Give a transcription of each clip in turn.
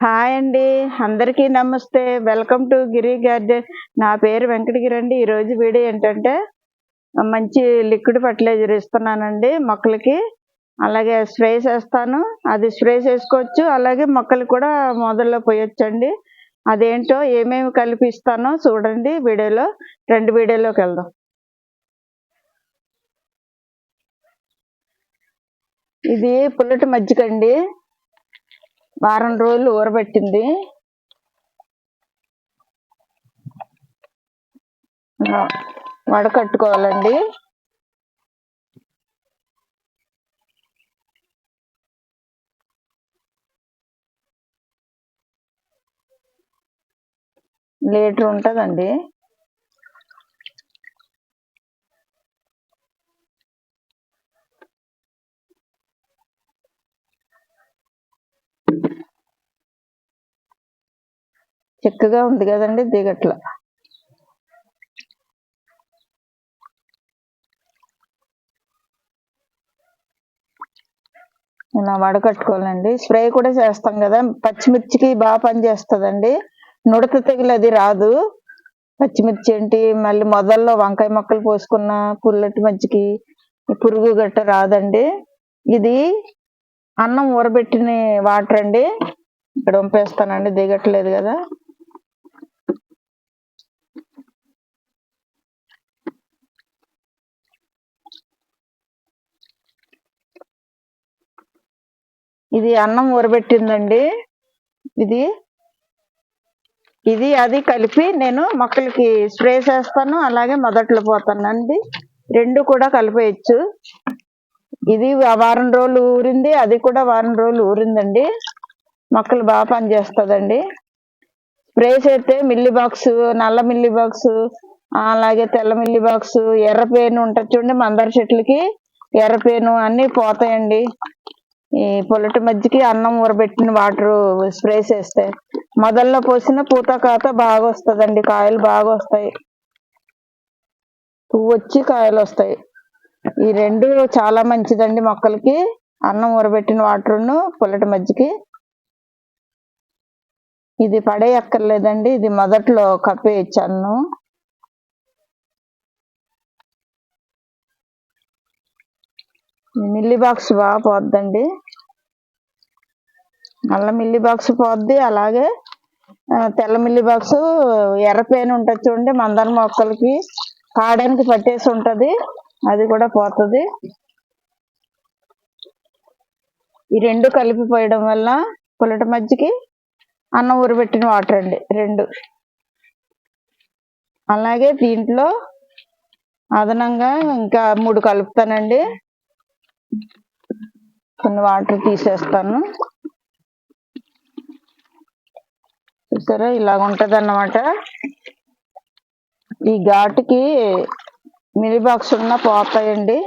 Hi అండి. అందరికీ నమస్తే. Welcome to Giri garden. నా పేరు వెంకటగిరి అండి. ఈరోజు వీడియో ఏంటంటే మంచి లిక్విడ్ ఫర్టిలైజర్ ఇస్తున్నానండి మొక్కలకి. అలాగే స్ప్రే చేస్తాను. అది స్ప్రే చేసుకోవచ్చు. అలాగే మొక్కలు కూడా మొదల్లో పోయొచ్చండి. అదేంటో ఏమేమి కలిపి ఇస్తానో చూడండి వీడియోలో. వీడియోలోకి వెళ్దాం. ఇది పుల్లటి మజ్జిగ అండి. వారం రోజులు ఊరబెట్టింది. వడకట్టుకోవాలండి. లీటర్ ఉంటుందండి. చిక్కగా ఉంది కదండి, దిగట్ల. ఇలా వడకట్టుకోవాలండి. స్ప్రే కూడా చేస్తాం కదా, పచ్చిమిర్చికి బాగా పనిచేస్తుందండి. నుడత తెగులు అది రాదు. పచ్చిమిర్చి ఏంటి, మళ్ళీ మొదల్లో వంకాయ మొక్కలు పోసుకున్న పుల్లటి మజ్జికి పురుగు గట్ట రాదండి. ఇది అన్నం ఊరబెట్టిన వాటర్ అండి. ఇక్కడ వంపేస్తానండి, దిగట్లేదు కదా. ఇది అన్నం ఊరబెట్టిందండి. ఇది ఇది అది కలిపి నేను మొక్కలకి స్ప్రే చేస్తాను. అలాగే మొదట్లో పోతానండి. రెండు కూడా కలిపేయచ్చు. ఇది వారం రోజులు ఊరింది, అది కూడా వారం రోజులు ఊరిందండి. మొక్కలు బాగా పనిచేస్తుందండి. స్ప్రే చేస్తే మిల్లీ బాక్స్, నల్ల మిల్లీ బాక్స్, అలాగే తెల్ల మిల్లీ బాక్స్, ఎర్ర పేను ఉంటుంది చూడండి, మందార చెట్లకి ఎర్రపేను అన్నీ పోతాయండి. ఈ పొల్లటి మజ్జికి అన్నం ఊరబెట్టిన వాటర్ స్ప్రే చేస్తే మొదల్లో పోసిన పూత కాత బాగా వస్తుందండి. కాయలు బాగా వస్తాయి, పువ్వు వచ్చి కాయలు వస్తాయి. ఈ రెండు చాలా మంచిదండి మొక్కలకి. అన్నం ఊరబెట్టిన వాటర్ను పొల్లటి మజ్జికి. ఇది పడేయక్కర్లేదండి. ఇది మొదట్లో కప్పేయచ్చు అన్నం. మిల్లీ బాక్స్ బాగా పోద్దండి. నల్ల మిల్లీ బాక్స్ పోద్ది, అలాగే తెల్ల మిల్లీ బాక్స్, ఎర్రపేను ఉంటుంది చూడండి, మందార మొక్కలకి కాడానికి పట్టేసి ఉంటుంది, అది కూడా పోతుంది. ఈ రెండు కలిపి పోయడం వల్ల పుల్లటి మజ్జికి అన్నం ఊరబెట్టిన వాటర్ అండి రెండు. అలాగే దీంట్లో అదనంగా ఇంకా 3 కలుపుతానండి. కొన్ని వాటర్ తీసేస్తాను. చూసారా, ఇలాగ ఉంటుంది అన్నమాట. ఈ ఘాటుకి మిల్లీ బాక్స్ ఉన్న పోతాయండి.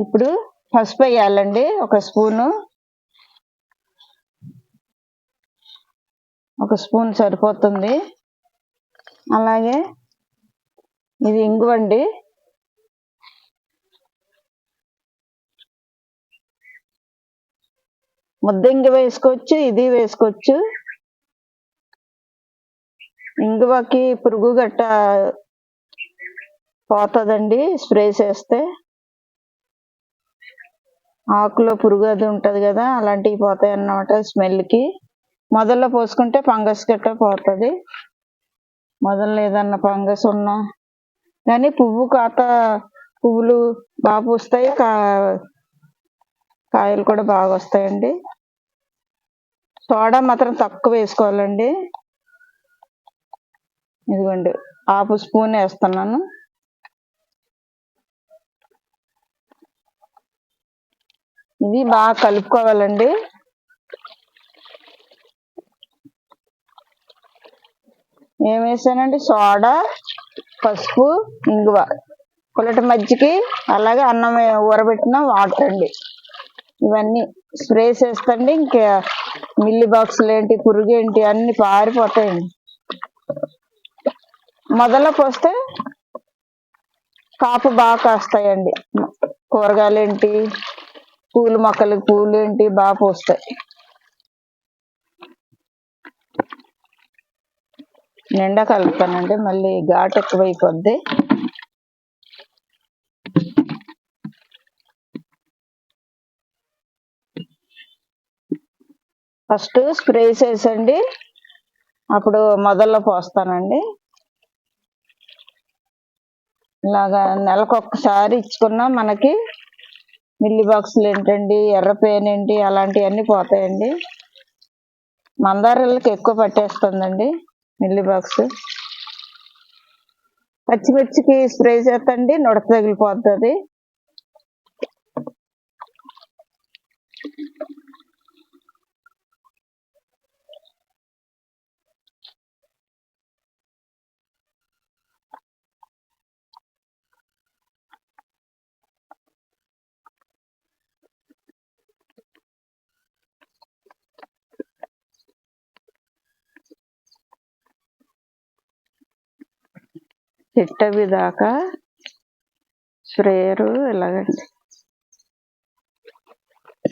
ఇప్పుడు పసుపు వేయాలండి, ఒక స్పూన్ సరిపోతుంది. అలాగే ఇది ఇంగువండి. ముద్ద ఇంగు వేసుకోవచ్చు, ఇది వేసుకోవచ్చు. ఇంగువకి పురుగు గట్ట పోతుందండి స్ప్రే చేస్తే. ఆకులో పురుగు అది ఉంటుంది కదా, అలాంటివి పోతాయి అన్నమాట స్మెల్కి. మొదల్లో పోసుకుంటే ఫంగస్ గట్ట పోతుంది. మొదల్లో ఏదన్నా ఫంగస్ ఉన్నా కానీ పువ్వులు బాగా పూస్తాయి, కాయలు కూడా బాగా వస్తాయండి. సోడా మాత్రం తక్కువ వేసుకోవాలండి. ఇదిగోండి, 1/2 స్పూన్ వేస్తున్నాను. ఇది బాగా కలుపుకోవాలండి. ఏం వేసానండి, సోడా, పసుపు, ఇంగువ, పుల్లటి మజ్జికి, అలాగే అన్నం ఊరబెట్టిన వాటర్ అండి. ఇవన్నీ స్ప్రే చేస్తండి. ఇంకా మిల్లీ బాక్సులు ఏంటి, పురుగు ఏంటి అన్ని పారిపోతాయండి. మొదల్లో పోస్తే కాపు బాగా కాస్తాయండి. కూరగాయలు ఏంటి, పూల మొక్కలకి పూలు ఏంటి బాగా పూస్తాయి. నిండా కలుపుతానండి, మళ్ళీ ఘాటు ఎక్కువైపోద్ది. ఫస్ట్ స్ప్రే చేసండి, అప్పుడు మొదల్లో పోస్తానండి. ఇలాగా నెలకొకసారి ఇచ్చుకున్నా మనకి మిల్లీ బాక్సులు ఏంటండి, ఎర్రపేను ఏంటి అలాంటివన్నీ పోతాయండి. మందారాలకి ఎక్కువ పట్టేస్తుందండి మిల్లీ బాక్స్. పచ్చిమిర్చికి స్ప్రే చేస్తండి, నుడత తగిలిపోతుంది. చిట్టవి దాకా స్ప్రేయరు ఇలాగండి,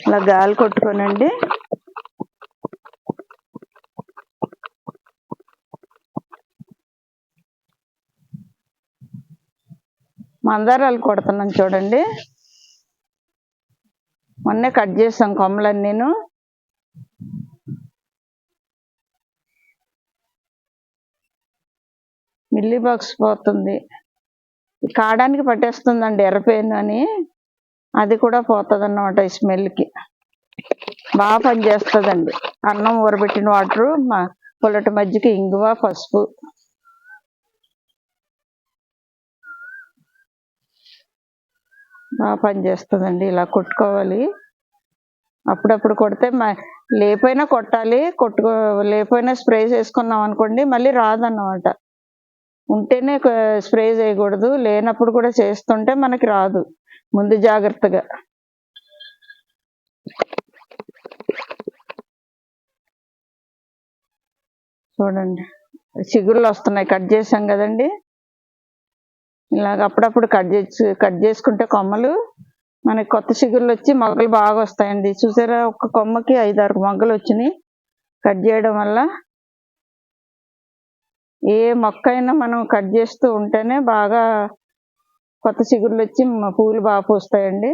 ఇలా గాలి కొట్టుకోనండి. మందారాలు కొడుతున్నాను చూడండి, మొన్నే కట్ చేసాం కొమ్మలన్నీను. మిల్లీ బాక్స్ పోతుంది, కాడానికి పట్టేస్తుందండి ఎర్రపేను అని, అది కూడా పోతుంది అన్నమాట ఈ స్మెల్కి. బాగా పనిచేస్తుందండి. అన్నం ఊరబెట్టిన వాటరు, పుల్లటి మజ్జిగ, ఇంగువ, పసుపు. బాగా పనిచేస్తుందండి. ఇలా కొట్టుకోవాలి, అప్పుడప్పుడు కొడితే లేపోయినా కొట్టాలి. లేపోయినా స్ప్రే చేసుకున్నాం అనుకోండి మళ్ళీ రాదన్నమాట. ఉంటేనే స్ప్రే చేయకూడదు, లేనప్పుడు కూడా చేస్తుంటే మనకి రాదు. ముందు జాగ్రత్తగా చూడండి, చిగుళ్ళు వస్తున్నాయి, కట్ చేసాం కదండి. ఇలాగ అప్పుడప్పుడు కట్ చేసుకుంటే కొమ్మలు మనకి కొత్త చిగుళ్ళు వచ్చి మొగ్గలు బాగా వస్తాయండి. చూసారా, ఒక్క కొమ్మకి 5-6 మొగ్గలు వచ్చినాయి కట్ చేయడం వల్ల. ఏ మొక్క అయినా మనం కట్ చేస్తూ ఉంటేనే బాగా కొత్త చిగుళ్ళు వచ్చి పూలు బాగా పూస్తాయండి.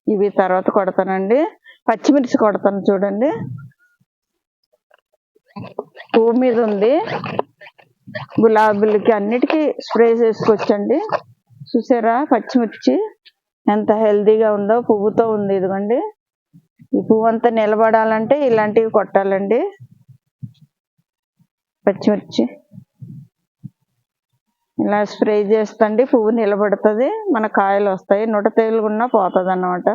ఇవి తర్వాత కొడతానండి. పచ్చిమిర్చి కొడతాను చూడండి, పువ్వు మీద ఉంది. గులాబీలకి అన్నిటికీ స్ప్రే చేసుకోవచ్చండి. చూసారా పచ్చిమిర్చి ఎంత హెల్తీగా ఉందో, పువ్వుతో ఉంది. ఇదిగోండి, ఈ పువ్వు అంతా నిలబడాలంటే ఇలాంటివి కొట్టాలండి. పచ్చిమిర్చి ఇలా స్ప్రే చేస్తండి, పువ్వు నిలబడుతుంది, మన కాయలు వస్తాయి. నుట తేలుగున్నా పోతుంది అన్నమాట,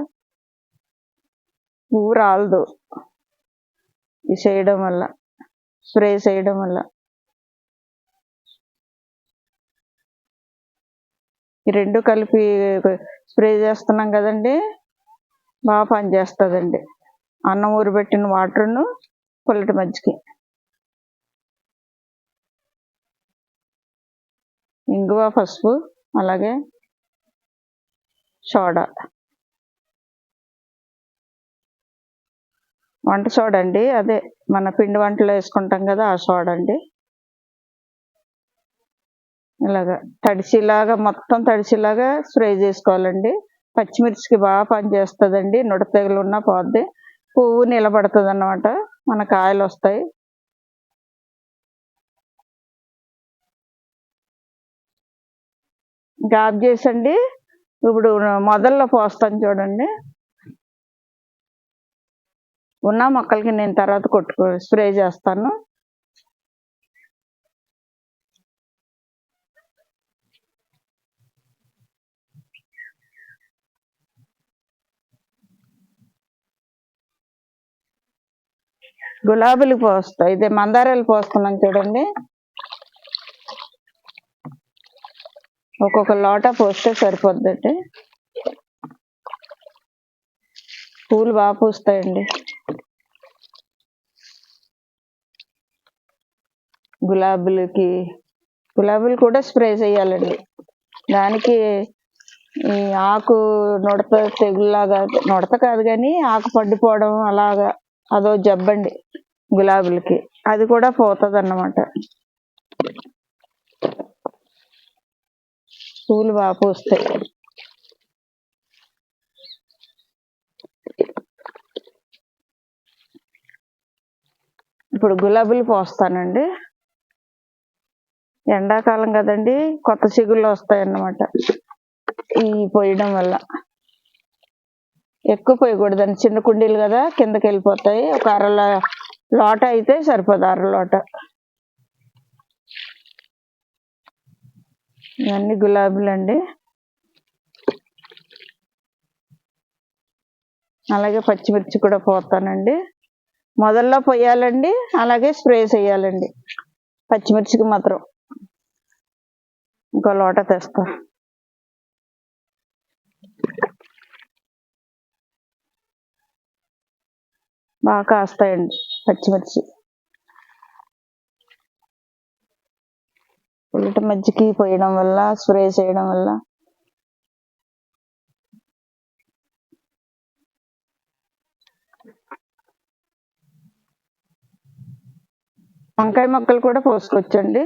పువ్వు రాలదు ఇది చేయడం వల్ల, స్ప్రే చేయడం వల్ల. ఈ రెండు కలిపి స్ప్రే చేస్తున్నాం కదండి, బాగా పనిచేస్తుందండి. అన్నం ఊరబెట్టిన వాటర్ను, పుల్లటి మజ్జిగ, ఇంగువ, పసుపు, అలాగే సోడా, వంట సోడా అండి, అదే మన పిండి వంటలో వేసుకుంటాం కదా ఆ సోడా అండి. ఇలాగా తడిసిలాగా, మొత్తం తడిసిలాగా స్ప్రే చేసుకోవాలండి. పచ్చిమిర్చికి బాగా పనిచేస్తుందండి, నుడ తెగులు ఉన్నా పోద్ది, పువ్వు నిలబడుతుంది అన్నమాట, మన కాయలు వస్తాయి. ఇంకా ఆఫ్ చేసండి. ఇప్పుడు మొదల్లో పోస్తాను చూడండి, ఉన్న మొక్కలకి నేను తర్వాత స్ప్రే చేస్తాను. గులాబీలు పోస్తాయి, ఇదే మందారాలు పోస్తున్నాను చూడండి. ఒక్కొక్క లోటా పోస్తే సరిపోద్దండి. పూలు బాగా పూస్తాయండి. గులాబీలు కూడా స్ప్రే చేయాలండి. దానికి ఈ ఆకు నుడత తెగుల్లాగా, నుడత కాదు కానీ ఆకు పడిపోవడం అలాగా, అదో జబ్బండి గులాబీలకి. అది కూడా పోతుంది అన్నమాట. పూలు బాగా పూస్తాయి. ఇప్పుడు గులాబీలు పోస్తానండి. ఎండాకాలం కదండి, కొత్త చిగుళ్ళు వస్తాయన్నమాట ఈ పోయడం వల్ల. ఎక్కువ పోయకూడదండి, చిన్న కుండీలు కదా కిందకి వెళ్ళిపోతాయి. ఒక లోట అయితే సరిపోదు, లోట. ఇవన్నీ గులాబీలు అండి. అలాగే పచ్చిమిర్చి కూడా పోతానండి. మొదల్లో పోయాలండి, అలాగే స్ప్రే చేయాలండి. పచ్చిమిర్చికి మాత్రం ఇంకో లోట తెస్తా. బాగా కాస్తాయండి పచ్చిమిర్చి. ఉల్లిటి మజ్జికి పోయడం వల్ల, స్ప్రే చేయడం వల్ల వంకాయ మొక్కలు కూడా పోసుకోవచ్చండి.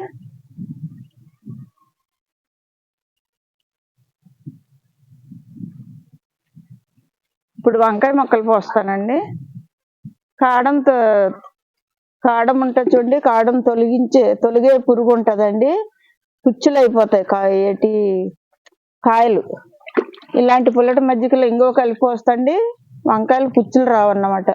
ఇప్పుడు వంకాయ మొక్కలు పోస్తానండి. కాడం ఉంటుంది చూడండి, కాడం తొలిగే పురుగు ఉంటుందండి. పుచ్చులు అయిపోతాయి కాయలు. ఇలాంటి పుల్లటి మజ్జిగలో ఇంగో కలిపి పోస్తండి, వంకాయలు పుచ్చులు రావన్నమాట.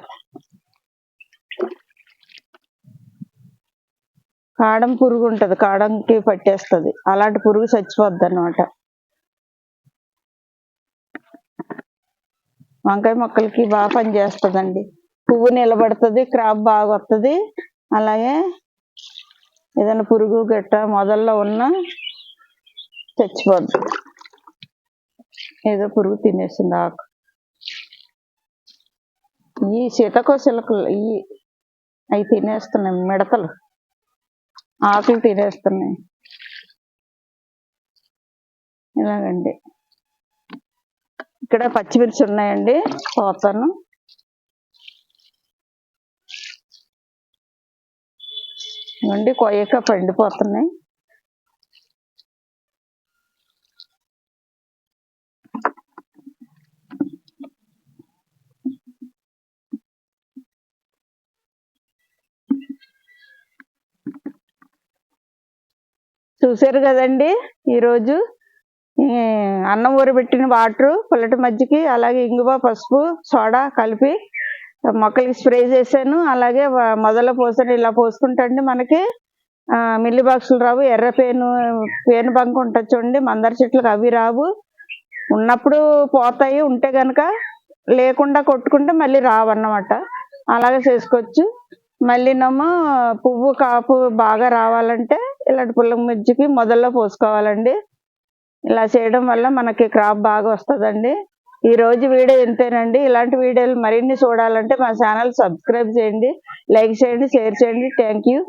కాడం పురుగు ఉంటుంది, కాడంకి పట్టేస్తుంది. అలాంటి పురుగు చచ్చిపోద్ది అన్నమాట. వంకాయ మొక్కలకి బాగా పనిచేస్తుందండి. పువ్వు నిలబడుతుంది, క్రాప్ బాగా వస్తుంది. అలాగే ఏదైనా పురుగు గట్ట మొదల్లో ఉన్న చచ్చిపోద్ది. ఏదో పురుగు తినేసింది ఆకు. ఈ సీతాకోసిలకలు అవి తినేస్తున్నాయి, మిడతలు ఆకులు తినేస్తున్నాయి. ఇలాగండి. ఇక్కడ పచ్చిమిర్చి ఉన్నాయండి, పోతాను. నుండి కొయ్యక పండిపోతున్నాయి. చూసారు కదండి, ఈరోజు అన్నం ఊరబెట్టిన వాటరు, పుల్లటి మజ్జికి, అలాగే ఇంగువ, పసుపు, సోడా కలిపి మొక్కలకి స్ప్రే చేశాను. అలాగే మొదల పోసాను. ఇలా పోసుకుంటండి మనకి మిల్లి బాక్సులు రావు. ఎర్ర పేను బంక ఉంటుంది చూడండి, మందార చెట్లకు, అవి రావు. ఉన్నప్పుడు పోతాయి, ఉంటే కనుక. లేకుండా కొట్టుకుంటే మళ్ళీ రావన్నమాట. అలాగే చేసుకోవచ్చు. మళ్ళీనేమో పువ్వు కాపు బాగా రావాలంటే ఇలాంటి పుల్ల మజ్జికి మొదల్లో పోసుకోవాలండి. ఇలా చేయడం వల్ల మనకి క్రాప్ బాగా వస్తుందండి. ఈరోజు వీడియో ఇంతేనండి. ఇలాంటి వీడియోలు మరిన్ని చూడాలంటే మా ఛానల్ సబ్స్క్రైబ్ చేయండి, లైక్ చేయండి, షేర్ చేయండి. Thank you.